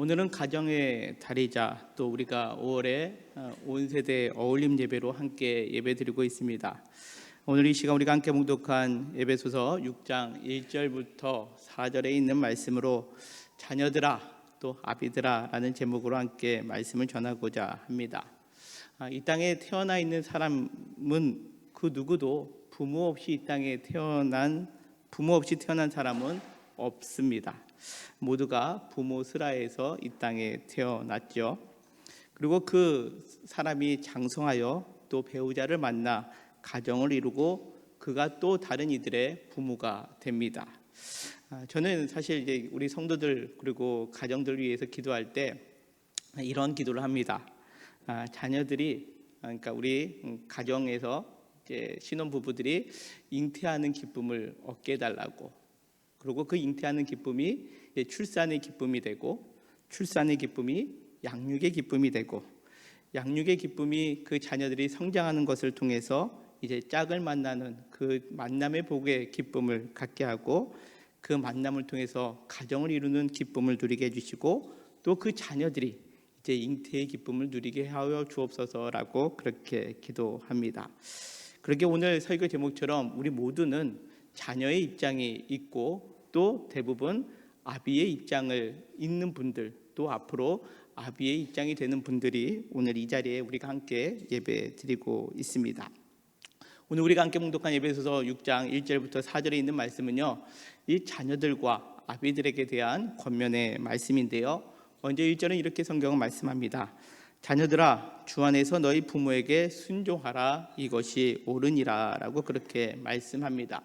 오늘은 가정의 달이자 또 우리가 5월에 온 세대 어울림 예배로 함께 예배드리고 있습니다. 오늘 이 시간 우리가 함께 봉독한 에베소서 6장 1절부터 4절에 있는 말씀으로 자녀들아 또 아비들아 라는 제목으로 함께 말씀을 전하고자 합니다. 이 땅에 태어나 있는 사람은 그 누구도 부모 없이 태어난 사람은 없습니다. 모두가 부모 슬하에서 이 땅에 태어났죠. 그리고 그 사람이 장성하여 또 배우자를 만나 가정을 이루고 그가 또 다른 이들의 부모가 됩니다. 저는 사실 이제 우리 성도들 그리고 가정들을 위해서 기도할 때 이런 기도를 합니다. 자녀들이 그러니까 우리 가정에서 이제 신혼 부부들이 잉태하는 기쁨을 얻게 해달라고. 그리고 그 잉태하는 기쁨이 출산의 기쁨이 되고, 출산의 기쁨이 양육의 기쁨이 되고, 양육의 기쁨이 그 자녀들이 성장하는 것을 통해서 이제 짝을 만나는 그 만남의 복의 기쁨을 갖게 하고, 그 만남을 통해서 가정을 이루는 기쁨을 누리게 해주시고, 또 그 자녀들이 이제 잉태의 기쁨을 누리게 하여 주옵소서라고 그렇게 기도합니다. 그렇게 오늘 설교 제목처럼 우리 모두는 자녀의 입장이 있고 또 대부분 아비의 입장을 있는 분들, 또 앞으로 아비의 입장이 되는 분들이 오늘 이 자리에 우리가 함께 예배 드리고 있습니다. 오늘 우리가 함께 봉독한 에베소서 6장 1절부터 4절에 있는 말씀은요, 이 자녀들과 아비들에게 대한 권면의 말씀인데요, 먼저 1절은 이렇게 성경은 말씀합니다. 자녀들아 주 안에서 너희 부모에게 순종하라, 이것이 옳으니라 라고 그렇게 말씀합니다.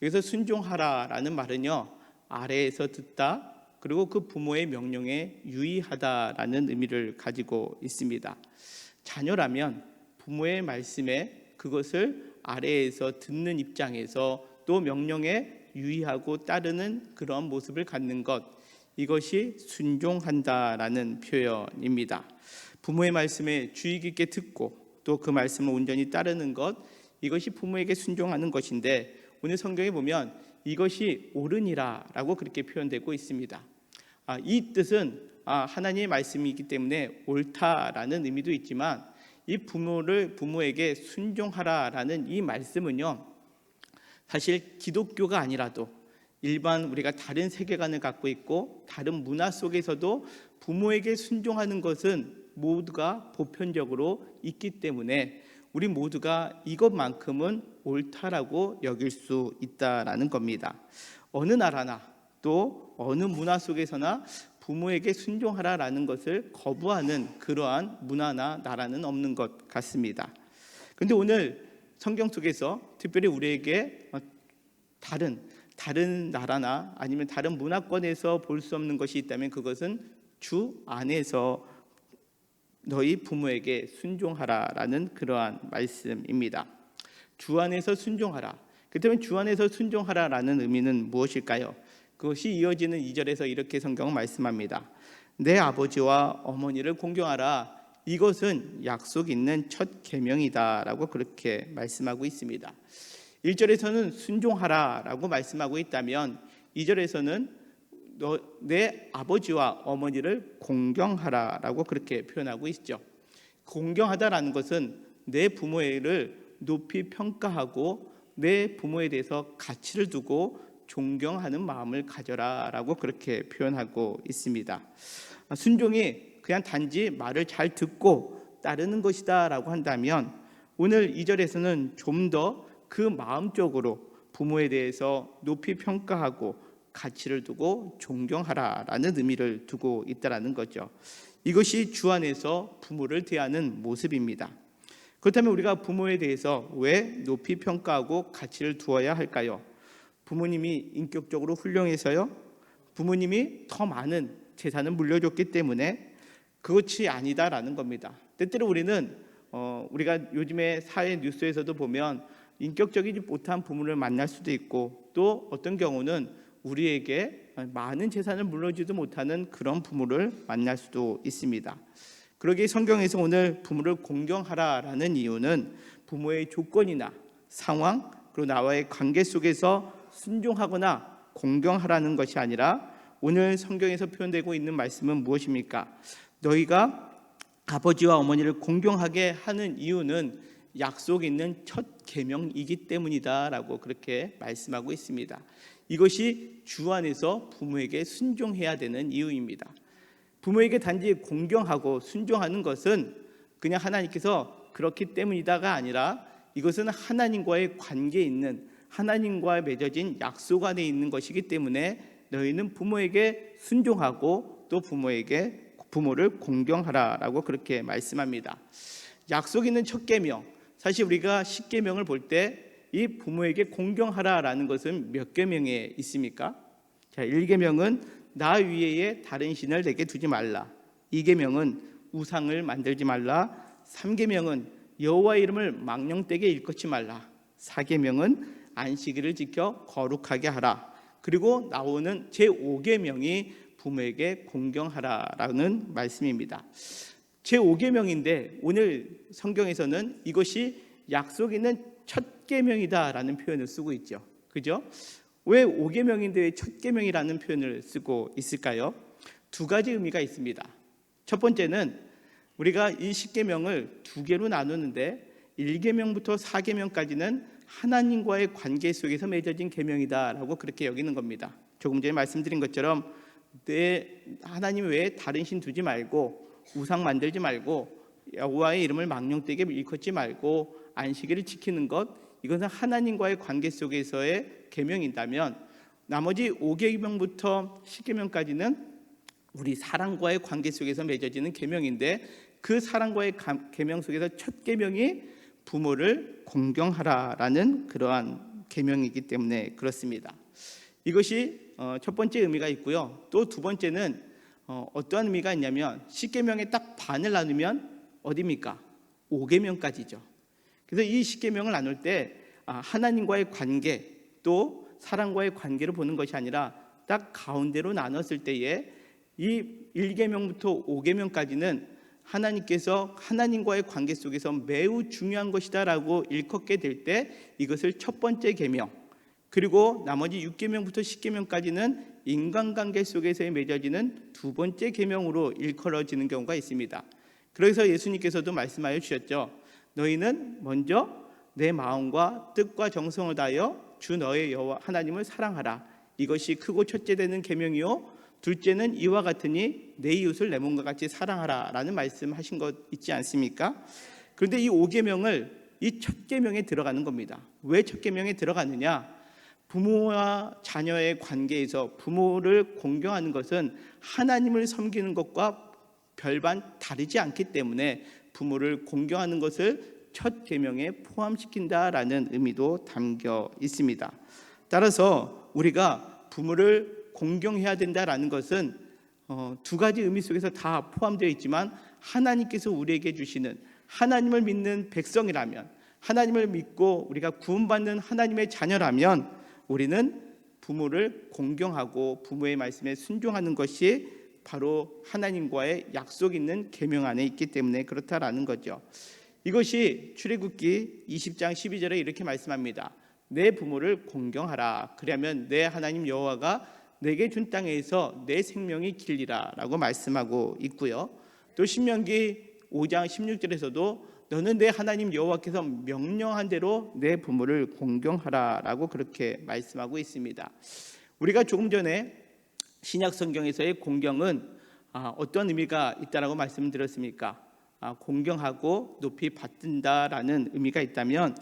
여기서 순종하라라는 말은요, 아래에서 듣다, 그리고 그 부모의 명령에 유의하다라는 의미를 가지고 있습니다. 자녀라면 부모의 말씀에 그것을 아래에서 듣는 입장에서 또 명령에 유의하고 따르는 그런 모습을 갖는 것, 이것이 순종한다라는 표현입니다. 부모의 말씀에 주의 깊게 듣고 또 그 말씀을 온전히 따르는 것, 이것이 부모에게 순종하는 것인데, 오늘 성경에 보면 이것이 옳으니라 라고 그렇게 표현되고 있습니다. 이 뜻은 하나님의 말씀이기 때문에 옳다라는 의미도 있지만, 이 부모에게 순종하라라는 이 말씀은요, 사실 기독교가 아니라도 일반 우리가 다른 세계관을 갖고 있고 다른 문화 속에서도 부모에게 순종하는 것은 모두가 보편적으로 있기 때문에 우리 모두가 이것만큼은 옳다라고 여길 수 있다라는 겁니다. 어느 나라나 또 어느 문화 속에서나 부모에게 순종하라라는 것을 거부하는 그러한 문화나 나라는 없는 것 같습니다. 그런데 오늘 성경 속에서 특별히 우리에게 다른 나라나 아니면 다른 문화권에서 볼 수 없는 것이 있다면 그것은 주 안에서 너희 부모에게 순종하라라는 그러한 말씀입니다. 주 안에서 순종하라. 그렇다면 주 안에서 순종하라라는 의미는 무엇일까요? 그것이 이어지는 2절에서 이렇게 성경은 말씀합니다. 내 아버지와 어머니를 공경하라. 이것은 약속 있는 첫 계명이다라고 그렇게 말씀하고 있습니다. 1절에서는 순종하라라고 말씀하고 있다면 2절에서는 내 아버지와 어머니를 공경하라라고 그렇게 표현하고 있죠. 공경하다라는 것은 내 부모를 높이 평가하고 내 부모에 대해서 가치를 두고 존경하는 마음을 가져라라고 그렇게 표현하고 있습니다. 순종이 그냥 단지 말을 잘 듣고 따르는 것이다라고 한다면 오늘 2절에서는 좀 더 그 마음적으로 부모에 대해서 높이 평가하고 가치를 두고 존경하라라는 의미를 두고 있다라는 거죠. 이것이 주 안에서 부모를 대하는 모습입니다. 그렇다면 우리가 부모에 대해서 왜 높이 평가하고 가치를 두어야 할까요? 부모님이 인격적으로 훌륭해서요? 부모님이 더 많은 재산을 물려줬기 때문에? 그것이 아니다라는 겁니다. 때때로 우리는 우리가 요즘에 사회 뉴스에서도 보면 인격적이지 못한 부모를 만날 수도 있고, 또 어떤 경우는 우리에게 많은 재산을 물려주지도 못하는 그런 부모를 만날 수도 있습니다. 그러기에 성경에서 오늘 부모를 공경하라라는 이유는 부모의 조건이나 상황 그리고 나와의 관계 속에서 순종하거나 공경하라는 것이 아니라 오늘 성경에서 표현되고 있는 말씀은 무엇입니까? 너희가 아버지와 어머니를 공경하게 하는 이유는 약속 있는 첫 계명이기 때문이다라고 그렇게 말씀하고 있습니다. 이것이 주 안에서 부모에게 순종해야 되는 이유입니다. 부모에게 단지 공경하고 순종하는 것은 그냥 하나님께서 그렇기 때문이다가 아니라 이것은 하나님과의 관계에 있는, 하나님과 맺어진 약속 안에 있는 것이기 때문에 너희는 부모에게 순종하고 또 부모를 공경하라라고 그렇게 말씀합니다. 약속 있는 첫 계명, 사실 우리가 십계명을 볼 때 이 부모에게 공경하라라는 것은 몇 계명에 있습니까? 자, 1계명은 나 위에 다른 신을 내게 두지 말라. 2계명은 우상을 만들지 말라. 3계명은 여호와의 이름을 망령되게 일컫지 말라. 4계명은 안식일을 지켜 거룩하게 하라. 그리고 나오는 제5계명이 부모에게 공경하라라는 말씀입니다. 제5계명인데 오늘 성경에서는 이것이 약속 있는 첫 계명이다라는 표현을 쓰고 있죠. 그죠? 왜 5계명인데 왜 첫 계명이라는 표현을 쓰고 있을까요? 두 가지 의미가 있습니다. 첫 번째는 우리가 이 10계명을 두 개로 나누는데 1계명부터 4계명까지는 하나님과의 관계 속에서 맺어진 계명이다라고 그렇게 여기는 겁니다. 조금 전에 말씀드린 것처럼 하나님 외에 다른 신 두지 말고 우상 만들지 말고 여호와의 이름을 망령되게 일컫지 말고 안식일을 지키는 것, 이것은 하나님과의 관계 속에서의 계명이다면 나머지 5계명부터 10계명까지는 우리 사랑과의 관계 속에서 맺어지는 계명인데 그 사랑과의 계명 속에서 첫 계명이 부모를 공경하라라는 그러한 계명이기 때문에 그렇습니다. 이것이 첫 번째 의미가 있고요. 또 두 번째는 어떠한 의미가 있냐면 10계명의 딱 반을 나누면 어디입니까? 5계명까지죠. 그래서 이 10계명을 나눌 때 하나님과의 관계 또 사랑과의 관계를 보는 것이 아니라 딱 가운데로 나눴을 때에 이 1계명부터 5계명까지는 하나님께서 하나님과의 관계 속에서 매우 중요한 것이다라고 일컫게 될 때 이것을 첫 번째 계명, 그리고 나머지 6계명부터 10계명까지는 인간관계 속에서 맺어지는 두 번째 계명으로 일컬어지는 경우가 있습니다. 그래서 예수님께서도 말씀하여 주셨죠. 너희는 먼저 내 마음과 뜻과 정성을 다하여 주 너의 여호와 하나님을 사랑하라. 이것이 크고 첫째 되는 계명이요 둘째는 이와 같으니 내 이웃을 내 몸과 같이 사랑하라 라는 말씀하신 것 있지 않습니까? 그런데 이 5계명을 이 첫 계명에 들어가는 겁니다. 왜 첫 계명에 들어가느냐? 부모와 자녀의 관계에서 부모를 공경하는 것은 하나님을 섬기는 것과 별반 다르지 않기 때문에 부모를 공경하는 것을 첫 계명에 포함시킨다라는 의미도 담겨 있습니다. 따라서 우리가 부모를 공경해야 된다라는 것은 두 가지 의미 속에서 다 포함되어 있지만 하나님께서 우리에게 주시는 하나님을 믿는 백성이라면, 하나님을 믿고 우리가 구원받는 하나님의 자녀라면 우리는 부모를 공경하고 부모의 말씀에 순종하는 것이 바로 하나님과의 약속 있는 계명 안에 있기 때문에 그렇다라는 거죠. 이것이 출애굽기 20장 12절에 이렇게 말씀합니다. 내 부모를 공경하라. 그러면 내 하나님 여호와가 내게 준 땅에서 내 생명이 길리라 라고 말씀하고 있고요. 또 신명기 5장 16절에서도 너는 내 하나님 여호와께서 명령한 대로 내 부모를 공경하라 라고 그렇게 말씀하고 있습니다. 우리가 조금 전에 신약 성경에서의 공경은 어떤 의미가 있다라고 말씀드렸습니까? 공경하고 높이 받든다라는 의미가 있다면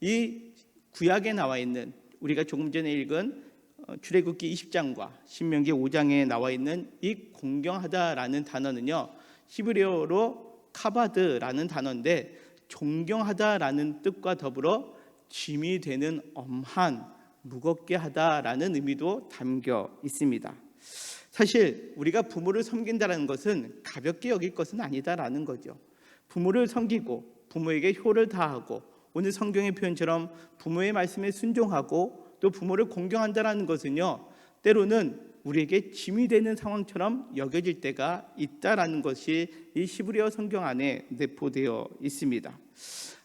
이 구약에 나와 있는 우리가 조금 전에 읽은 출애굽기 20장과 신명기 5장에 나와 있는 이 공경하다라는 단어는요 히브리어로 카바드라는 단어인데 존경하다라는 뜻과 더불어 짐이 되는 엄한 무겁게 하다라는 의미도 담겨 있습니다. 사실 우리가 부모를 섬긴다는 것은 가볍게 여길 것은 아니다라는 거죠. 부모를 섬기고 부모에게 효를 다하고 오늘 성경의 표현처럼 부모의 말씀에 순종하고 또 부모를 공경한다는 것은요 때로는 우리에게 짐이 되는 상황처럼 여겨질 때가 있다라는 것이 이 히브리어 성경 안에 내포되어 있습니다.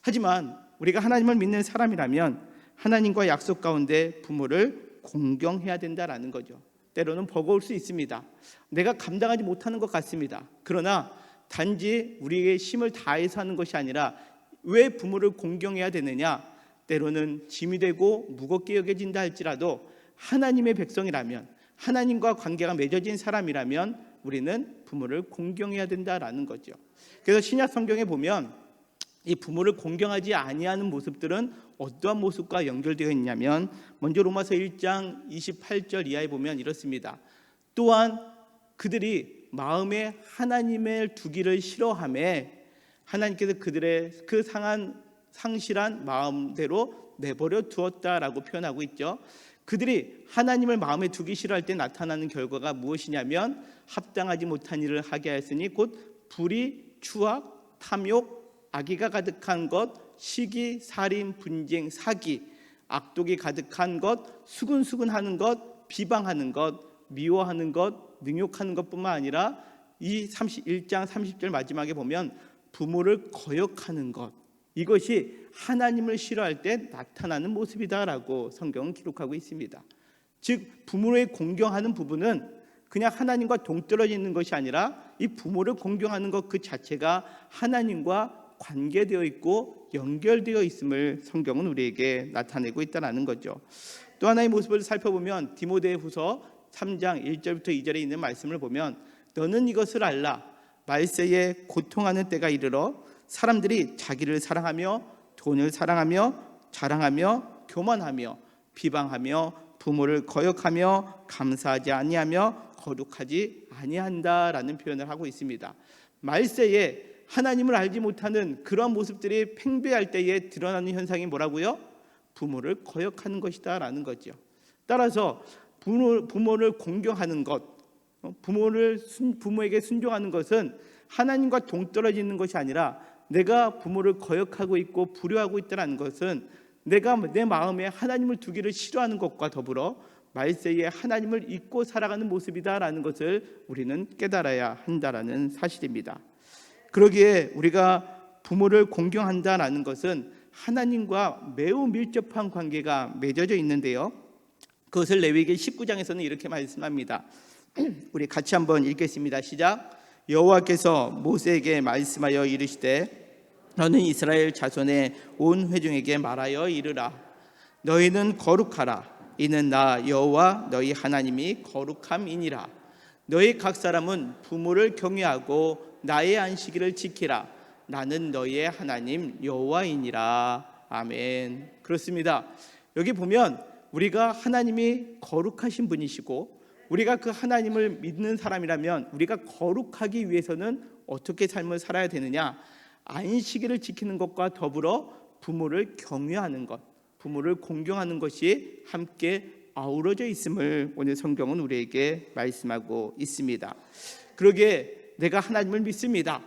하지만 우리가 하나님을 믿는 사람이라면 하나님과 약속 가운데 부모를 공경해야 된다라는 거죠. 때로는 버거울 수 있습니다. 내가 감당하지 못하는 것 같습니다. 그러나 단지 우리의 힘을 다해서 하는 것이 아니라 왜 부모를 공경해야 되느냐? 때로는 짐이 되고 무겁게 여겨진다 할지라도 하나님의 백성이라면, 하나님과 관계가 맺어진 사람이라면 우리는 부모를 공경해야 된다라는 거죠. 그래서 신약 성경에 보면 이 부모를 공경하지 아니하는 모습들은 어떠한 모습과 연결되어 있냐면, 먼저 로마서 1장 28절 이하에 보면 이렇습니다. 또한 그들이 마음에 하나님을 두기를 싫어하며 하나님께서 그들의 그 상실한 마음대로 내버려 두었다라고 표현하고 있죠. 그들이 하나님을 마음에 두기 싫어할 때 나타나는 결과가 무엇이냐면, 합당하지 못한 일을 하게 하였으니 곧 불의, 추악, 탐욕, 악의가 가득한 것, 시기, 살인, 분쟁, 사기, 악독이 가득한 것, 수근수근하는 것, 비방하는 것, 미워하는 것, 능욕하는 것뿐만 아니라 이 1장 30절 마지막에 보면 부모를 거역하는 것, 이것이 하나님을 싫어할 때 나타나는 모습이다라고 성경은 기록하고 있습니다. 즉 부모를 공경하는 부분은 그냥 하나님과 동떨어져 있는 것이 아니라 이 부모를 공경하는 것 그 자체가 하나님과 관계되어 있고 연결되어 있음을 성경은 우리에게 나타내고 있다는 거죠. 또 하나의 모습을 살펴보면 디모데후서 3장 1절부터 2절에 있는 말씀을 보면, 너는 이것을 알라. 말세에 고통하는 때가 이르러 사람들이 자기를 사랑하며 돈을 사랑하며 자랑하며 교만하며 비방하며 부모를 거역하며 감사하지 아니하며 거룩하지 아니한다라는 표현을 하고 있습니다. 말세에 하나님을 알지 못하는 그러한 모습들이 팽배할 때에 드러나는 현상이 뭐라고요? 부모를 거역하는 것이다 라는 거죠. 따라서 부모를 공경하는 것, 부모에게 순종하는 것은 하나님과 동떨어지는 것이 아니라 내가 부모를 거역하고 있고 불효하고 있다는 것은 내가 내 마음에 하나님을 두기를 싫어하는 것과 더불어 말세에 하나님을 잊고 살아가는 모습이다라는 것을 우리는 깨달아야 한다라는 사실입니다. 그러기에 우리가 부모를 공경한다라는 것은 하나님과 매우 밀접한 관계가 맺어져 있는데요, 그것을 레위기 19장에서는 이렇게 말씀합니다. 우리 같이 한번 읽겠습니다. 시작. 여호와께서 모세에게 말씀하여 이르시되 너는 이스라엘 자손의 온 회중에게 말하여 이르라. 너희는 거룩하라. 이는 나 여호와 너희 하나님이 거룩함이니라. 너희 각 사람은 부모를 경외하고 나의 안식일을 지키라. 나는 너희의 하나님 여호와이니라. 아멘. 그렇습니다. 여기 보면 우리가 하나님이 거룩하신 분이시고 우리가 그 하나님을 믿는 사람이라면 우리가 거룩하기 위해서는 어떻게 삶을 살아야 되느냐? 안식일을 지키는 것과 더불어 부모를 경외하는 것, 부모를 공경하는 것이 함께 아우러져 있음을 오늘 성경은 우리에게 말씀하고 있습니다. 그러기에 내가 하나님을 믿습니다,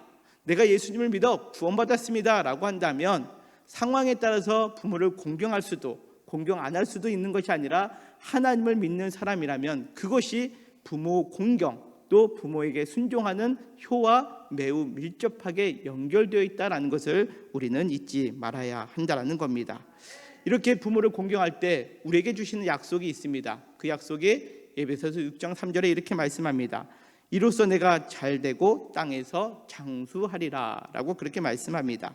내가 예수님을 믿어 구원받았습니다 라고 한다면 상황에 따라서 부모를 공경할 수도 공경 안 할 수도 있는 것이 아니라 하나님을 믿는 사람이라면 그것이 부모 공경, 또 부모에게 순종하는 효와 매우 밀접하게 연결되어 있다는 것을 우리는 잊지 말아야 한다는 겁니다. 이렇게 부모를 공경할 때 우리에게 주시는 약속이 있습니다. 그 약속이 에베소서 6장 3절에 이렇게 말씀합니다. 이로써 내가 잘되고 땅에서 장수하리라 라고 그렇게 말씀합니다.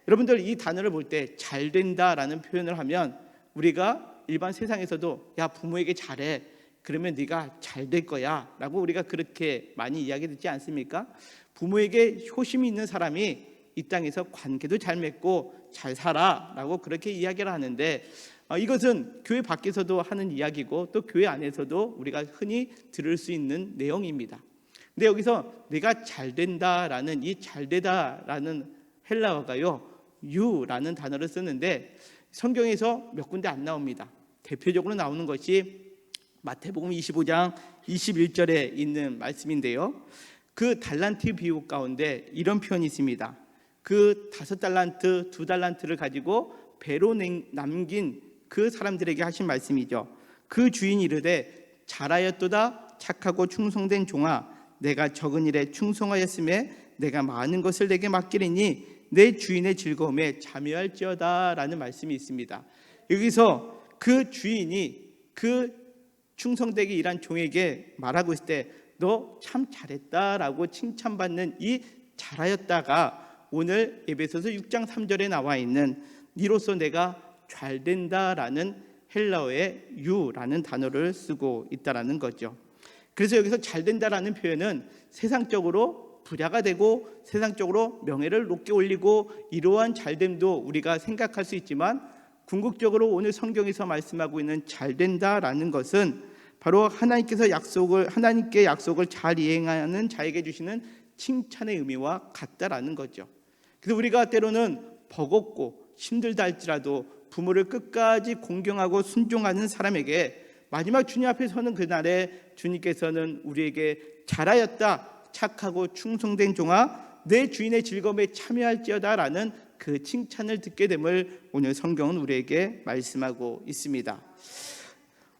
여러분들 이 단어를 볼 때 잘된다라는 표현을 하면 우리가 일반 세상에서도 야 부모에게 잘해 그러면 네가 잘 될 거야 라고 우리가 그렇게 많이 이야기 듣지 않습니까? 부모에게 효심이 있는 사람이 이 땅에서 관계도 잘 맺고 잘 살아 라고 그렇게 이야기를 하는데 이것은 교회 밖에서도 하는 이야기고 또 교회 안에서도 우리가 흔히 들을 수 있는 내용입니다. 근데 여기서 내가 잘 된다라는 이 잘 되다라는 헬라어가요 유라는 단어를 쓰는데 성경에서 몇 군데 안 나옵니다. 대표적으로 나오는 것이 마태복음 25장 21절에 있는 말씀인데요, 그 달란트 비유 가운데 이런 표현이 있습니다. 그 5달란트, 2달란트를 가지고 배로 남긴 그 사람들에게 하신 말씀이죠. 그 주인이 이르되 잘하였도다 착하고 충성된 종아, 내가 적은 일에 충성하였음에 내가 많은 것을 내게 맡기리니 내 주인의 즐거움에 참여할지어다 라는 말씀이 있습니다. 여기서 그 주인이 그 충성되게 일한 종에게 말하고 있을 때 너 참 잘했다라고 칭찬받는 이 잘하였다가 오늘 에베소서 6장 3절에 나와 있는 이로써 내가 잘된다라는 헬라어의 유라는 단어를 쓰고 있다라는 거죠. 그래서 여기서 잘된다라는 표현은 세상적으로 부자가 되고 세상적으로 명예를 높게 올리고 이러한 잘됨도 우리가 생각할 수 있지만 궁극적으로 오늘 성경에서 말씀하고 있는 잘된다라는 것은 바로 하나님께 약속을 잘 이행하는 자에게 주시는 칭찬의 의미와 같다라는 거죠. 그래서 우리가 때로는 버겁고 힘들다 할지라도 부모를 끝까지 공경하고 순종하는 사람에게 마지막 주님 앞에 서는 그날에 주님께서는 우리에게 잘하였다, 착하고 충성된 종아, 내 주인의 즐거움에 참여할지어다라는 그 칭찬을 듣게 됨을 오늘 성경은 우리에게 말씀하고 있습니다.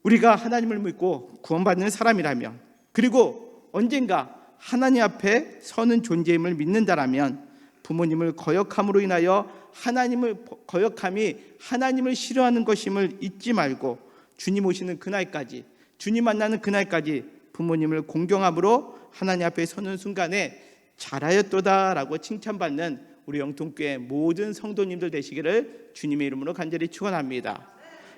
우리가 하나님을 믿고 구원받는 사람이라면, 그리고 언젠가 하나님 앞에 서는 존재임을 믿는다라면 부모님을 거역함으로 인하여 거역함이 하나님을 싫어하는 것임을 잊지 말고 주님 오시는 그날까지, 주님 만나는 그날까지 부모님을 공경함으로 하나님 앞에 서는 순간에 잘하였도다라고 칭찬받는 우리 영통교회 모든 성도님들 되시기를 주님의 이름으로 간절히 축원합니다.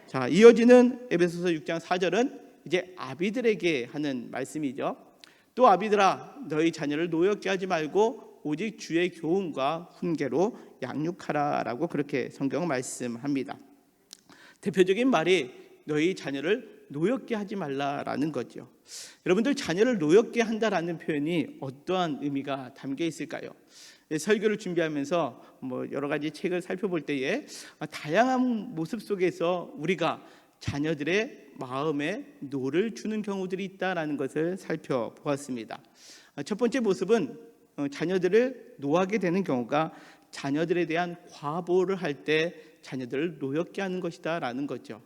자, 이어지는 에베소서 6장 4절은 이제 아비들에게 하는 말씀이죠. 또 아비들아, 너희 자녀를 노엽게 하지 말고 오직 주의 교훈과 훈계로 양육하라라고 그렇게 성경은 말씀합니다. 대표적인 말이 너희 자녀를 노엽게 하지 말라라는 거죠. 여러분들, 자녀를 노엽게 한다라는 표현이 어떠한 의미가 담겨 있을까요? 설교를 준비하면서 여러 가지 책을 살펴볼 때에 다양한 모습 속에서 우리가 자녀들의 마음에 노를 주는 경우들이 있다라는 것을 살펴보았습니다. 첫 번째 모습은 자녀들을 노하게 되는 경우가 자녀들에 대한 과보를 할 때 자녀들을 노엽게 하는 것이다라는 거죠.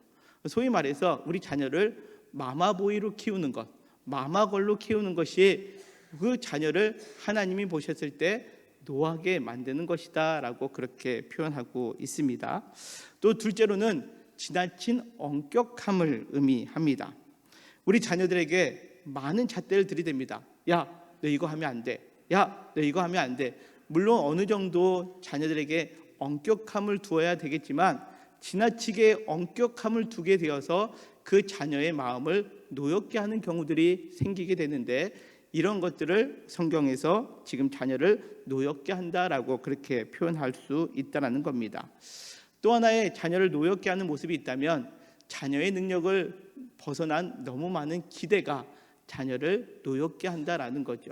소위 말해서 우리 자녀를 마마보이로 키우는 것, 마마걸로 키우는 것이 그 자녀를 하나님이 보셨을 때 노하게 만드는 것이다라고 그렇게 표현하고 있습니다. 또 둘째로는 지나친 엄격함을 의미합니다. 우리 자녀들에게 많은 잣대를 들이댑니다. 야, 너 이거 하면 안 돼. 야, 너 이거 하면 안 돼. 물론 어느 정도 자녀들에게 엄격함을 두어야 되겠지만 지나치게 엄격함을 두게 되어서 그 자녀의 마음을 노엽게 하는 경우들이 생기게 되는데, 이런 것들을 성경에서 지금 자녀를 노엽게 한다라고 그렇게 표현할 수 있다는 겁니다. 또 하나의 자녀를 노엽게 하는 모습이 있다면 자녀의 능력을 벗어난 너무 많은 기대가 자녀를 노엽게 한다라는 거죠.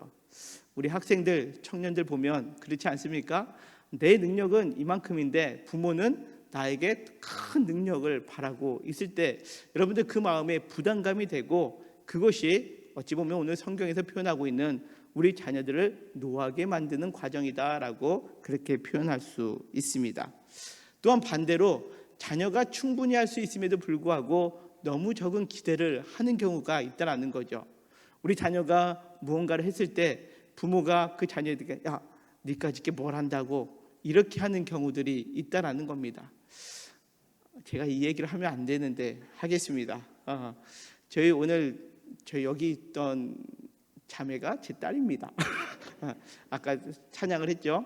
우리 학생들, 청년들 보면 그렇지 않습니까? 내 능력은 이만큼인데 부모는 나에게 큰 능력을 바라고 있을 때 여러분들 그 마음에 부담감이 되고, 그것이 어찌 보면 오늘 성경에서 표현하고 있는 우리 자녀들을 노하게 만드는 과정이다라고 그렇게 표현할 수 있습니다. 또한 반대로 자녀가 충분히 할 수 있음에도 불구하고 너무 적은 기대를 하는 경우가 있다라는 거죠. 우리 자녀가 무언가를 했을 때 부모가 그 자녀에게 야, 니까짓 게 뭘 한다고 이렇게 하는 경우들이 있다라는 겁니다. 제가 이 얘기를 하면 안 되는데 하겠습니다. 저희 여기 있던 자매가 제 딸입니다. 아까 찬양을 했죠.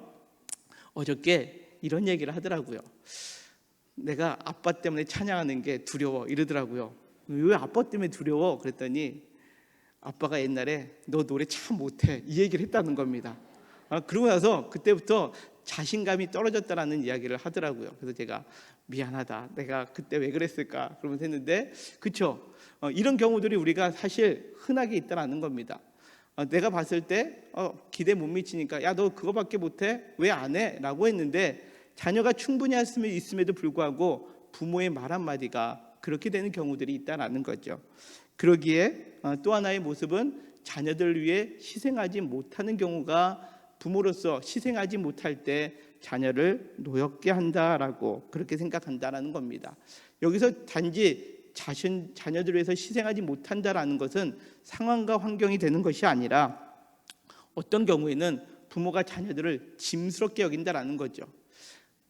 어저께 이런 얘기를 하더라고요. 내가 아빠 때문에 찬양하는 게 두려워 이러더라고요. 왜 아빠 때문에 두려워? 그랬더니 아빠가 옛날에 너 노래 참 못해 이 얘기를 했다는 겁니다. 그러고 나서 그때부터 자신감이 떨어졌다라는 이야기를 하더라고요. 그래서 제가 미안하다, 내가 그때 왜 그랬을까 그러면서 했는데, 그렇죠? 이런 경우들이 우리가 사실 흔하게 있다라는 겁니다. 내가 봤을 때 기대 못 미치니까 야, 너 그거밖에 못해? 왜 안 해? 라고 했는데, 자녀가 충분히 할 수 있음에도 불구하고 부모의 말 한마디가 그렇게 되는 경우들이 있다라는 거죠. 그러기에 또 하나의 모습은 자녀들을 위해 희생하지 못하는 경우가, 부모로서 희생하지 못할 때 자녀를 노엽게 한다라고 그렇게 생각한다라는 겁니다. 여기서 단지 자녀들을 위해서 희생하지 못한다라는 것은 상황과 환경이 되는 것이 아니라 어떤 경우에는 부모가 자녀들을 짐스럽게 여긴다라는 거죠.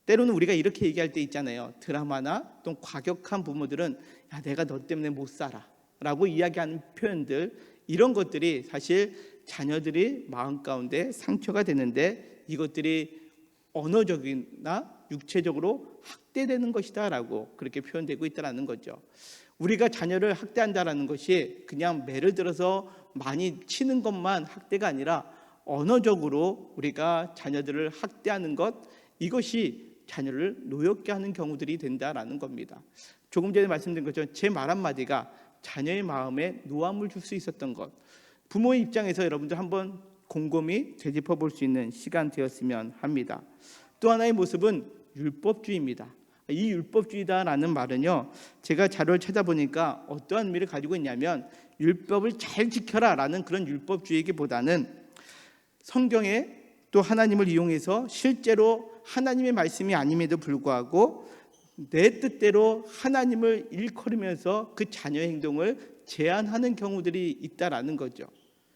때로는 우리가 이렇게 얘기할 때 있잖아요. 드라마나 또 과격한 부모들은 야, 내가 너 때문에 못 살아. 라고 이야기하는 표현들, 이런 것들이 사실 자녀들이 마음 가운데 상처가 되는데 이것들이 언어적이나 육체적으로 학대되는 것이다 라고 그렇게 표현되고 있다는 거죠. 우리가 자녀를 학대한다는 것이 그냥 매를 들어서 많이 치는 것만 학대가 아니라 언어적으로 우리가 자녀들을 학대하는 것, 이것이 자녀를 노엽게 하는 경우들이 된다라는 겁니다. 조금 전에 말씀드린 것처럼 제 말 한마디가 자녀의 마음에 노함을 줄 수 있었던 것, 부모의 입장에서 여러분들 한번 곰곰이 되짚어 볼 수 있는 시간 되었으면 합니다. 또 하나의 모습은 율법주의입니다. 이 율법주의다라는 말은요, 제가 자료를 찾아보니까 어떠한 의미를 가지고 있냐면 율법을 잘 지켜라 라는 그런 율법주의이기보다는 성경에 또 하나님을 이용해서 실제로 하나님의 말씀이 아님에도 불구하고 내 뜻대로 하나님을 일컬으면서 그 자녀의 행동을 제한하는 경우들이 있다라는 거죠.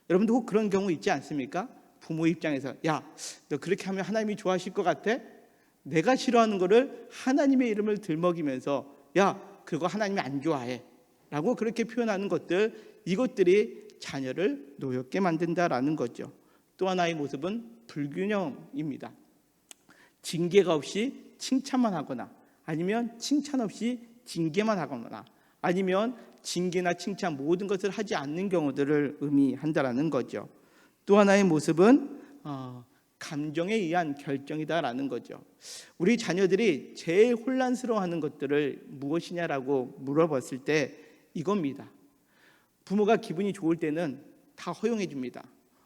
여러분도 혹 그런 경우 있지 않습니까? 부모 입장에서 야, 너 그렇게 하면 하나님이 좋아하실 것 같아? 내가 싫어하는 거를 하나님의 이름을 들먹이면서 야, 그거 하나님이 안 좋아해 라고 그렇게 표현하는 것들, 이것들이 자녀를 노엽게 만든다라는 거죠. 또 하나의 모습은 불균형입니다. 징계가 없이 칭찬만 하거나, 아니면 칭찬 없이 징계만 하거나, 아니면 징계나 칭찬 모든 것을 하지 않는 경우들을 의미한다라는 거죠. 또 하나의 모습은 감정에 의한 결정이다라는 거죠. 우리 자녀들이 제일 혼란스러워하는 것들을 무엇이냐라고 물어봤을 때 이겁니다. 부모가 기분이 좋을 때는 다 허용해 줍니다.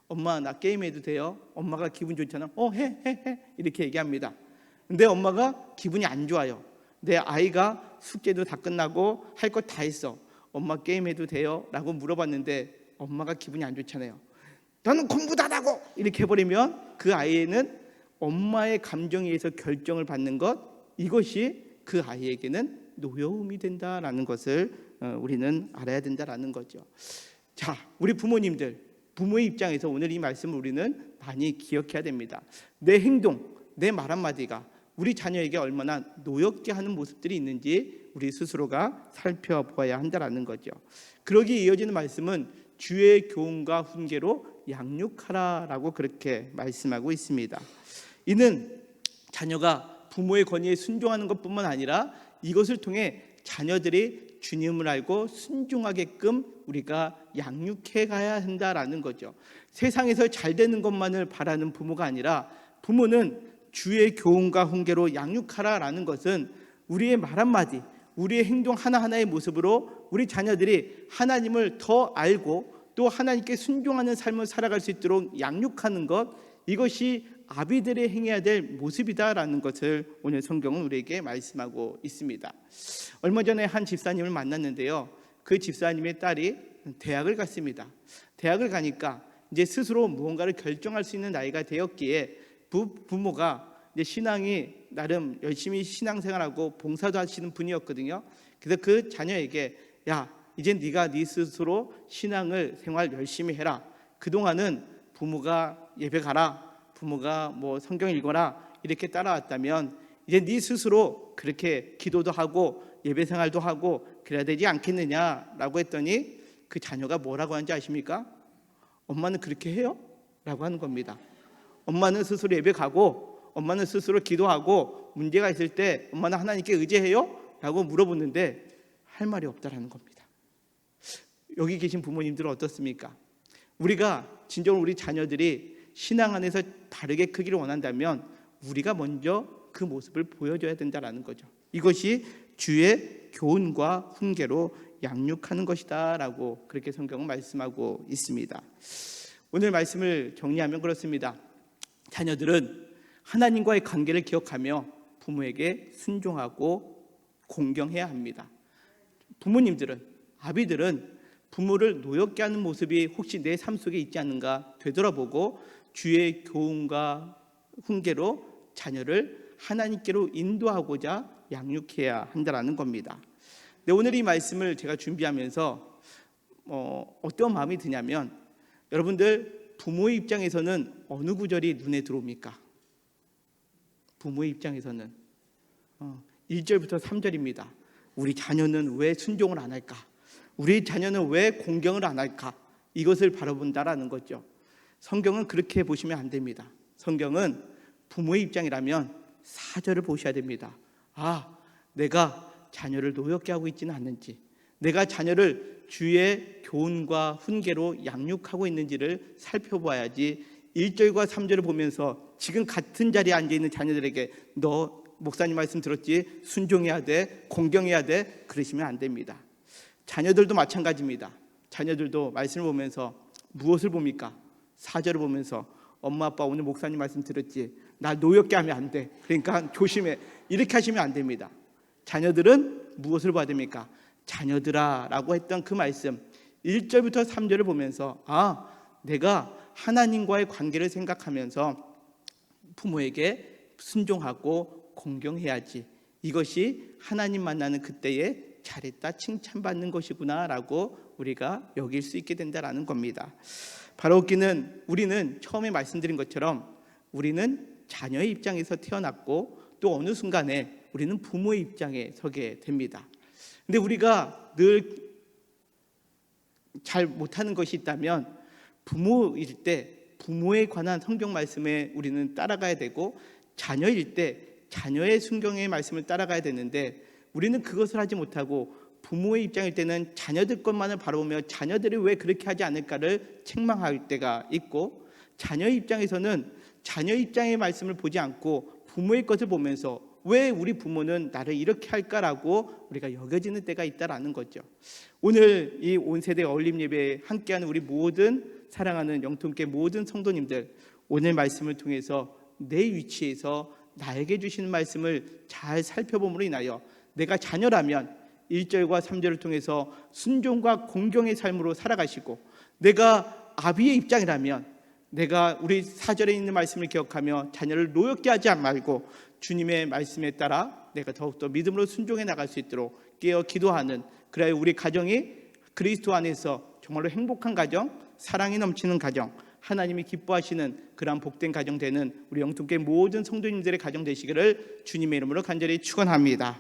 엄마 나 게임해도 돼요? 엄마가 기분 좋잖아. 해 이렇게 얘기합니다. 근데 엄마가 기분이 안 좋아요. 내 아이가 숙제도 다 끝나고 할 것 다 했어. 엄마 게임해도 돼요? 라고 물어봤는데 엄마가 기분이 안 좋잖아요. 너는 공부도 안 하고 이렇게 해버리면 그 아이는 엄마의 감정에 의해서 결정을 받는 것, 이것이 그 아이에게는 노여움이 된다라는 것을 우리는 알아야 된다라는 거죠. 자, 우리 부모님들, 부모의 입장에서 오늘 이 말씀을 우리는 많이 기억해야 됩니다. 내 행동, 내 말 한마디가 우리 자녀에게 얼마나 노엽게 하는 모습들이 있는지 우리 스스로가 살펴보아야 한다라는 거죠. 그러기에 이어지는 말씀은 주의 교훈과 훈계로 양육하라라고 그렇게 말씀하고 있습니다. 이는 자녀가 부모의 권위에 순종하는 것뿐만 아니라 이것을 통해 자녀들이 주님을 알고 순종하게끔 우리가 양육해 가야 한다라는 거죠. 세상에서 잘 되는 것만을 바라는 부모가 아니라, 부모는 주의 교훈과 훈계로 양육하라라는 것은 우리의 말 한마디, 우리의 행동 하나하나의 모습으로 우리 자녀들이 하나님을 더 알고 또 하나님께 순종하는 삶을 살아갈 수 있도록 양육하는 것, 이것이 아비들의 행해야 될 모습이다라는 것을 오늘 성경은 우리에게 말씀하고 있습니다. 얼마 전에 한 집사님을 만났는데요, 그 집사님의 딸이 대학을 갔습니다. 대학을 가니까 이제 스스로 무언가를 결정할 수 있는 나이가 되었기에 부모가 이제 신앙이 나름 열심히 신앙생활하고 봉사도 하시는 분이었거든요. 그래서 그 자녀에게 야, 이제 네가 네 스스로 신앙을 생활 열심히 해라. 그동안은 부모가 예배 가라, 부모가 뭐 성경 읽어라 이렇게 따라왔다면 이제 네 스스로 그렇게 기도도 하고 예배 생활도 하고 그래야 되지 않겠느냐라고 했더니 그 자녀가 뭐라고 하는지 아십니까? 엄마는 그렇게 해요? 라고 하는 겁니다. 엄마는 스스로 예배 가고 엄마는 스스로 기도하고 문제가 있을 때 엄마는 하나님께 의지해요? 라고 물어보는데 할 말이 없다라는 겁니다. 여기 계신 부모님들은 어떻습니까? 우리가 진정으로 우리 자녀들이 신앙 안에서 바르게 크기를 원한다면 우리가 먼저 그 모습을 보여줘야 된다라는 거죠. 이것이 주의 교훈과 훈계로 양육하는 것이다 라고 그렇게 성경은 말씀하고 있습니다. 오늘 말씀을 정리하면 그렇습니다. 자녀들은 하나님과의 관계를 기억하며 부모에게 순종하고 공경해야 합니다. 부모님들은, 아비들은 부모를 노엽게 하는 모습이 혹시 내 삶 속에 있지 않는가 되돌아보고 주의 교훈과 훈계로 자녀를 하나님께로 인도하고자 양육해야 한다는 겁니다. 네, 오늘 이 말씀을 제가 준비하면서 어떤 마음이 드냐면, 여러분들 부모의 입장에서는 어느 구절이 눈에 들어옵니까? 부모의 입장에서는 1절부터 3절입니다. 우리 자녀는 왜 순종을 안 할까? 우리 자녀는 왜 공경을 안 할까? 이것을 바라본다라는 거죠. 성경은 그렇게 보시면 안 됩니다. 성경은 부모의 입장이라면 4절을 보셔야 됩니다. 내가 자녀를 노엽게 하고 있지는 않는지, 내가 자녀를 주의 교훈과 훈계로 양육하고 있는지를 살펴봐야지 1절과 3절을 보면서 지금 같은 자리에 앉아있는 자녀들에게 너 목사님 말씀 들었지? 순종해야 돼, 공경해야 돼, 그러시면 안 됩니다. 자녀들도 마찬가지입니다. 자녀들도 말씀을 보면서 무엇을 봅니까? 4절을 보면서 엄마 아빠 오늘 목사님 말씀 들었지? 나 노엽게 하면 안 돼, 그러니까 조심해, 이렇게 하시면 안 됩니다. 자녀들은 무엇을 봐야 됩니까? 자녀들아 라고 했던 그 말씀 1절부터 3절을 보면서 내가 하나님과의 관계를 생각하면서 부모에게 순종하고 공경해야지, 이것이 하나님 만나는 그때에 잘했다 칭찬받는 것이구나 라고 우리가 여길 수 있게 된다라는 겁니다. 바로 우리는 처음에 말씀드린 것처럼 우리는 자녀의 입장에서 태어났고 또 어느 순간에 우리는 부모의 입장에 서게 됩니다. 근데 우리가 늘 잘 못하는 것이 있다면 부모일 때 부모에 관한 성경 말씀에 우리는 따라가야 되고, 자녀일 때 자녀의 순경의 말씀을 따라가야 되는데 우리는 그것을 하지 못하고 부모의 입장일 때는 자녀들 것만을 바라보며 자녀들이 왜 그렇게 하지 않을까를 책망할 때가 있고, 자녀의 입장에서는 자녀의 입장의 말씀을 보지 않고 부모의 것을 보면서 왜 우리 부모는 나를 이렇게 할까라고 우리가 여겨지는 때가 있다라는 거죠. 오늘 이 온세대 어울림 예배에 함께하는 우리 모든 사랑하는 영통교회 모든 성도님들, 오늘 말씀을 통해서 내 위치에서 나에게 주시는 말씀을 잘 살펴봄으로 인하여 내가 자녀라면 1절과 3절을 통해서 순종과 공경의 삶으로 살아가시고, 내가 아비의 입장이라면 내가 우리 4절에 있는 말씀을 기억하며 자녀를 노엽게 하지 말고 주님의 말씀에 따라 내가 더욱더 믿음으로 순종해 나갈 수 있도록 깨어 기도하는, 그래야 우리 가정이 그리스도 안에서 정말로 행복한 가정, 사랑이 넘치는 가정, 하나님이 기뻐하시는 그러한 복된 가정 되는 우리 영통교회 모든 성도님들의 가정 되시기를 주님의 이름으로 간절히 축원합니다.